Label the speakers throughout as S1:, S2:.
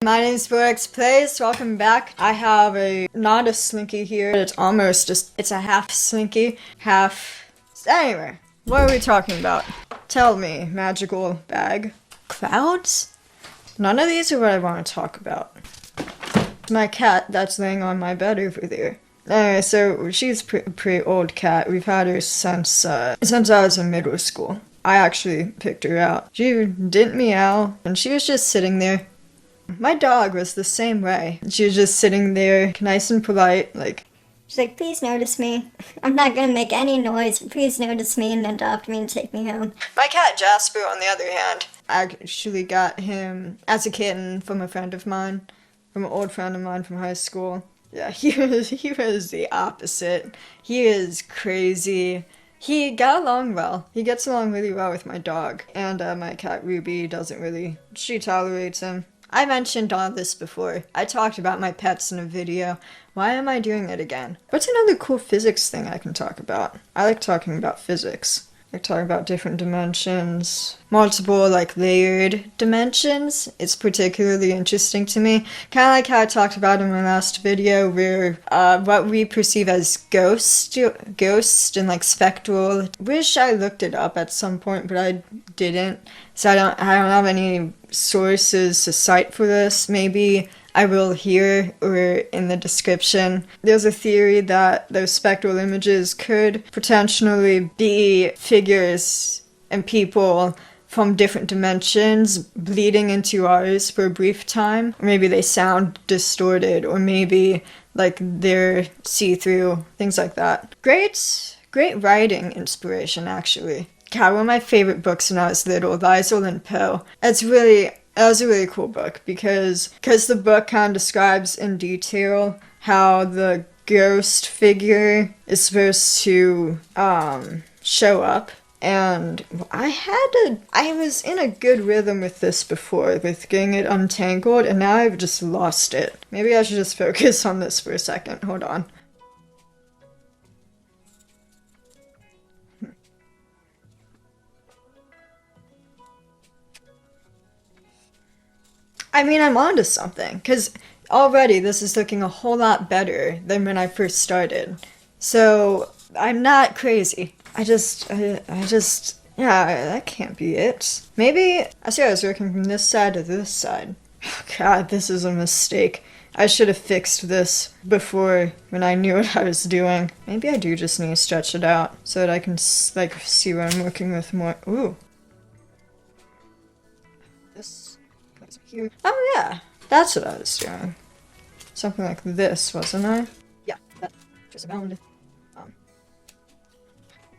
S1: My name is Borax Plays. Welcome back. I have not a slinky here. It's almost it's a half slinky, half... Anyway, what are we talking about? Tell me, magical bag. Clouds? None of these are what I want to talk about. My cat that's laying on my bed over there. Anyway, so she's a pretty old cat. We've had her since I was in middle school. I actually picked her out. She didn't meow, and she was just sitting there. My dog was the same way. She was just sitting there, nice and polite, like...
S2: She's like, please notice me. I'm not gonna make any noise. Please notice me and adopt me and take me home.
S1: My cat Jasper, on the other hand, I actually got him as a kitten from a friend of mine, from an old friend of mine from high school. Yeah, he was the opposite. He is crazy. He got along well. He gets along really well with my dog. And my cat Ruby she tolerates him. I mentioned all this before. I talked about my pets in a video. Why am I doing it again? What's another cool physics thing I can talk about? I like talking about physics. I like talking about different dimensions, multiple, layered dimensions. It's particularly interesting to me. Kind of like how I talked about in my last video, where what we perceive as ghost and spectral. Wish I looked it up at some point, but I didn't. So I don't have any sources to cite for this. Maybe I will here or in the description. There's a theory that those spectral images could potentially be figures and people from different dimensions bleeding into ours for a brief time. Or maybe they sound distorted, or maybe they're see-through, things like that. Great writing inspiration, actually. God, one of my favorite books when I was little, Liesel and Poe. That was a really cool book because the book kind of describes in detail how the ghost figure is supposed to show up. And I was in a good rhythm with this before, with getting it untangled, and now I've just lost it. Maybe I should just focus on this for a second. Hold on. I mean, I'm onto something, because already this is looking a whole lot better than when I first started. So, I'm not crazy. I just, yeah, that can't be it. Maybe, I see I was working from this side to this side. Oh, God, this is a mistake. I should have fixed this before, when I knew what I was doing. Maybe I do just need to stretch it out, so that I can, see what I'm working with more. Ooh. This goes here. Oh, yeah. That's what I was doing. Something like this, wasn't I? Yeah, that just around.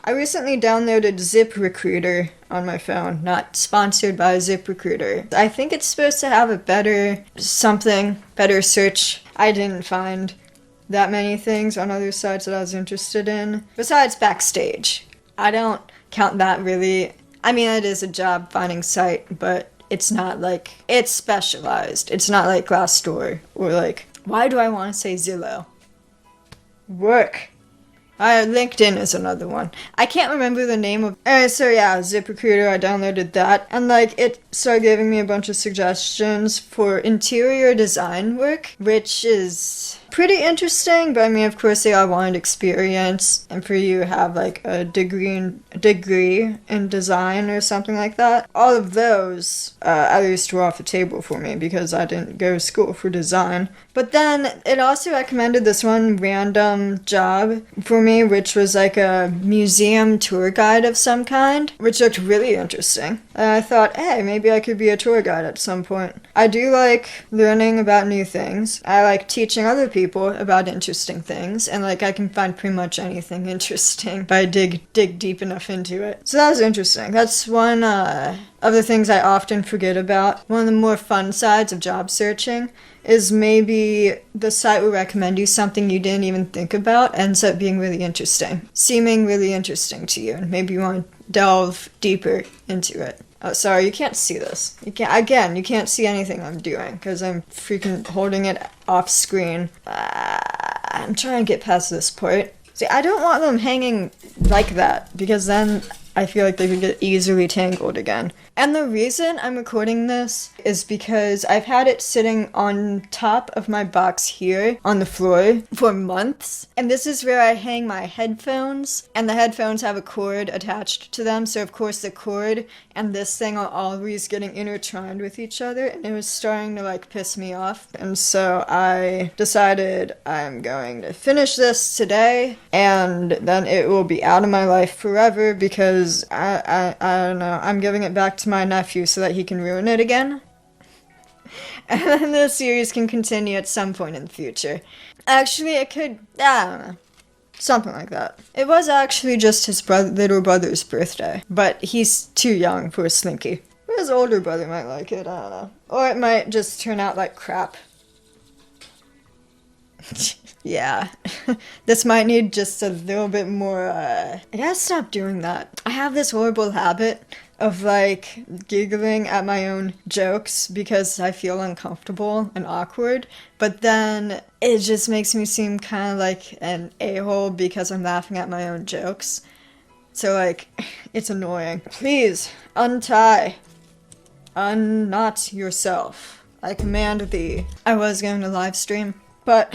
S1: I recently downloaded ZipRecruiter on my phone, not sponsored by ZipRecruiter. I think it's supposed to have a better search. I didn't find that many things on other sites that I was interested in. Besides Backstage. I don't count that really. I mean, it is a job finding site, but it's not it's specialized. It's not like Glassdoor or why do I want to say Zillow? Work. LinkedIn is another one. I can't remember the name of... so yeah, ZipRecruiter, I downloaded that. And it started giving me a bunch of suggestions for interior design work, which is pretty interesting, but I mean, of course, they all wanted experience. And for you to have a degree in design or something like that. All of those, at least were off the table for me because I didn't go to school for design. But then it also recommended this one random job for me, which was a museum tour guide of some kind, which looked really interesting. And I thought, hey, maybe I could be a tour guide at some point. I do like learning about new things. I like teaching other people about interesting things, and I can find pretty much anything interesting if I dig deep enough into it. So that was interesting. That's one of the things I often forget about. One of the more fun sides of job searching is maybe the site will recommend you something you didn't even think about, ends up being really interesting, seeming really interesting to you, and maybe you want to delve deeper into it. Oh, sorry, you can't see this. You can't see anything I'm doing, because I'm freaking holding it off screen. I'm trying to get past this part. See, I don't want them hanging like that, because then I feel like they could get easily tangled again. And the reason I'm recording this is because I've had it sitting on top of my box here on the floor for months. And this is where I hang my headphones. And the headphones have a cord attached to them. So of course the cord and this thing are always getting intertwined with each other. And it was starting to like piss me off. And so I decided I'm going to finish this today. And then it will be out of my life forever because I don't know. I'm giving it back to my nephew so that he can ruin it again. And then the series can continue at some point in the future. Actually, it could, I don't know. Something like that. It was actually just his little brother's birthday, but he's too young for a slinky. His older brother might like it, I don't know. Or it might just turn out like crap. Yeah, this might need just a little bit more, I gotta stop doing that. I have this horrible habit of, like, giggling at my own jokes because I feel uncomfortable and awkward, but then it just makes me seem kind of like an a-hole because I'm laughing at my own jokes. So, like, it's annoying. Please, unknot yourself. I command thee. I was going to live stream, but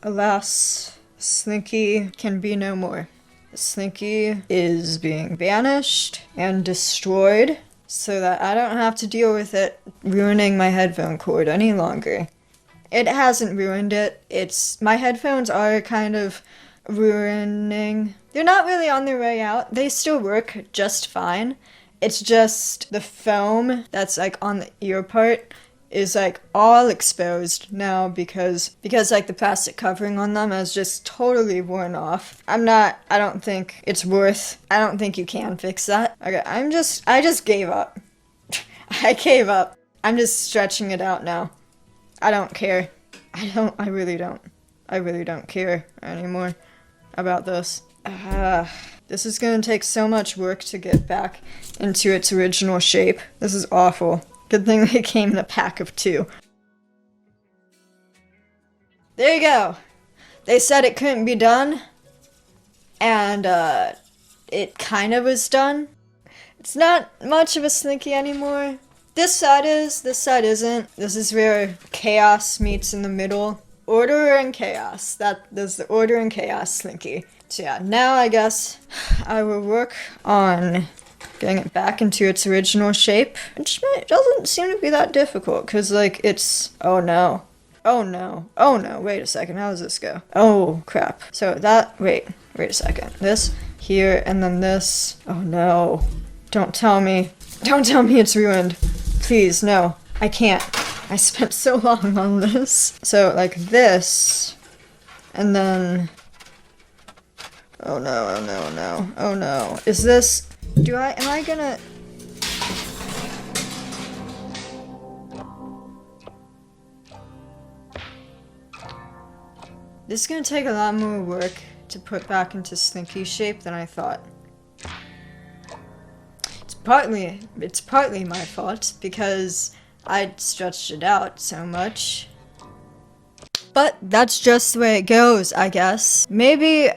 S1: alas, Slinky can be no more. Slinky is being banished and destroyed so that I don't have to deal with it ruining my headphone cord any longer. It hasn't ruined it. My headphones are kind of ruining. They're not really on their way out. They still work just fine. It's just the foam that's like on the ear part is like all exposed now because like the plastic covering on them has just totally worn off. I don't think you can fix that. Okay, I just gave up. I gave up. I'm just stretching it out now. I don't care. I really don't care anymore about this. This is gonna take so much work to get back into its original shape. This is awful. Good thing they came in a pack of 2. There you go. They said it couldn't be done. And, it kind of was done. It's not much of a Slinky anymore. This side is, this side isn't. This is where chaos meets in the middle. Order and chaos. There's the order and chaos Slinky. So yeah, now I guess I will work on getting it back into its original shape. It doesn't seem to be that difficult, because, like, it's... Oh, no. Wait a second, how does this go? Oh, crap. So that... Wait a second. This, here, and then this. Oh, no. Don't tell me it's ruined. Please, no. I can't. I spent so long on this. So, like, this, and then... Oh, no. Is this... am I gonna... This is gonna take a lot more work to put back into Slinky shape than I thought. It's partly my fault, because I stretched it out so much. But that's just the way it goes, I guess. Maybe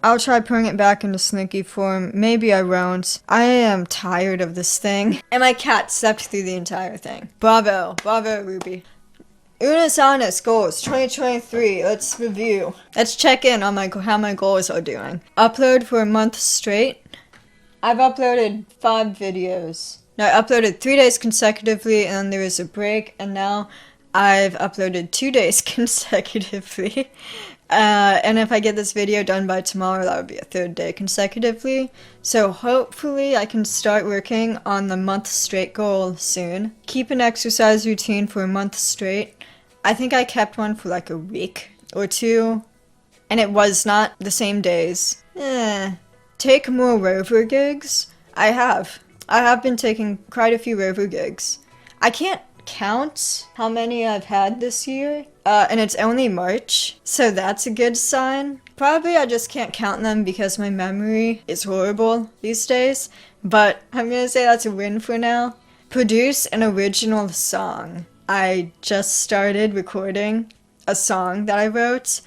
S1: I'll try putting it back into Slinky form. Maybe I won't. I am tired of this thing. And my cat slept through the entire thing. Bravo, Ruby. Unis Honest Goals 2023. Let's review. Let's check in on how my goals are doing. Upload for a month straight. I've uploaded 5 videos. No, I uploaded 3 days consecutively, and then there was a break, and now I've uploaded 2 days consecutively. And if I get this video done by tomorrow, that would be a 3rd day consecutively. So hopefully I can start working on the month straight goal soon. Keep an exercise routine for a month straight. I think I kept one for like a week or 2, and it was not the same days. Take more rover gigs. I have been taking quite a few rover gigs. I can't count how many I've had this year, and it's only March, so that's a good sign. Probably I just can't count them because my memory is horrible these days, but I'm gonna say that's a win for now. Produce an original song. I just started recording a song that I wrote,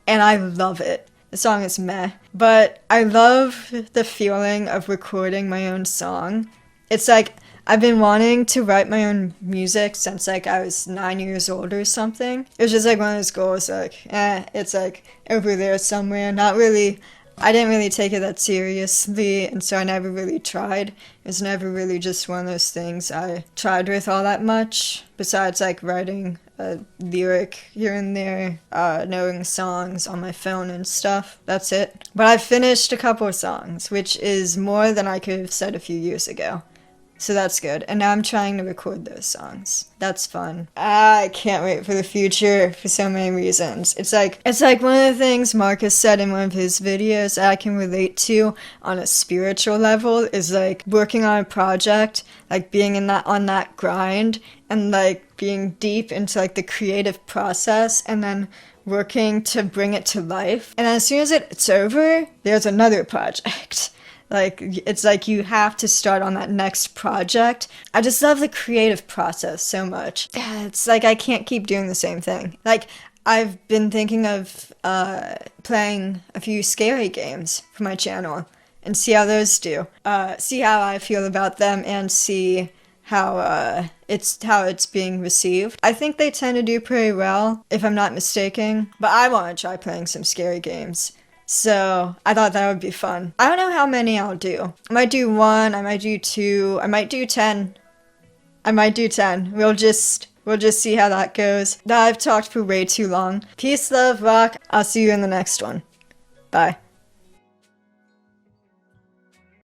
S1: and I love it. The song is meh. But I love the feeling of recording my own song. It's like, I've been wanting to write my own music since like I was 9 years old or something. It was just like one of those goals, like, it's like over there somewhere. Not really, I didn't really take it that seriously, and so I never really tried. It was never really just one of those things I tried with all that much, besides like writing a lyric here and there, knowing songs on my phone and stuff. That's it. But I've finished a couple of songs, which is more than I could have said a few years ago. So that's good. And now I'm trying to record those songs. That's fun. I can't wait for the future for so many reasons. It's like one of the things Marcus said in one of his videos that I can relate to on a spiritual level is like working on a project, like being on that grind and like being deep into like the creative process and then working to bring it to life. And as soon as it's over, there's another project. Like, it's like you have to start on that next project. I just love the creative process so much. It's like I can't keep doing the same thing. Like, I've been thinking of playing a few scary games for my channel and see how those do. See how I feel about them and see how it's being received. I think they tend to do pretty well, if I'm not mistaken. But I want to try playing some scary games. So I thought that would be fun. I don't know how many I'll do. I might do 1, I might do 2, I might do 10. I might do 10. We'll just see how that goes. I've talked for way too long. Peace, love, rock. I'll see you in the next one. Bye.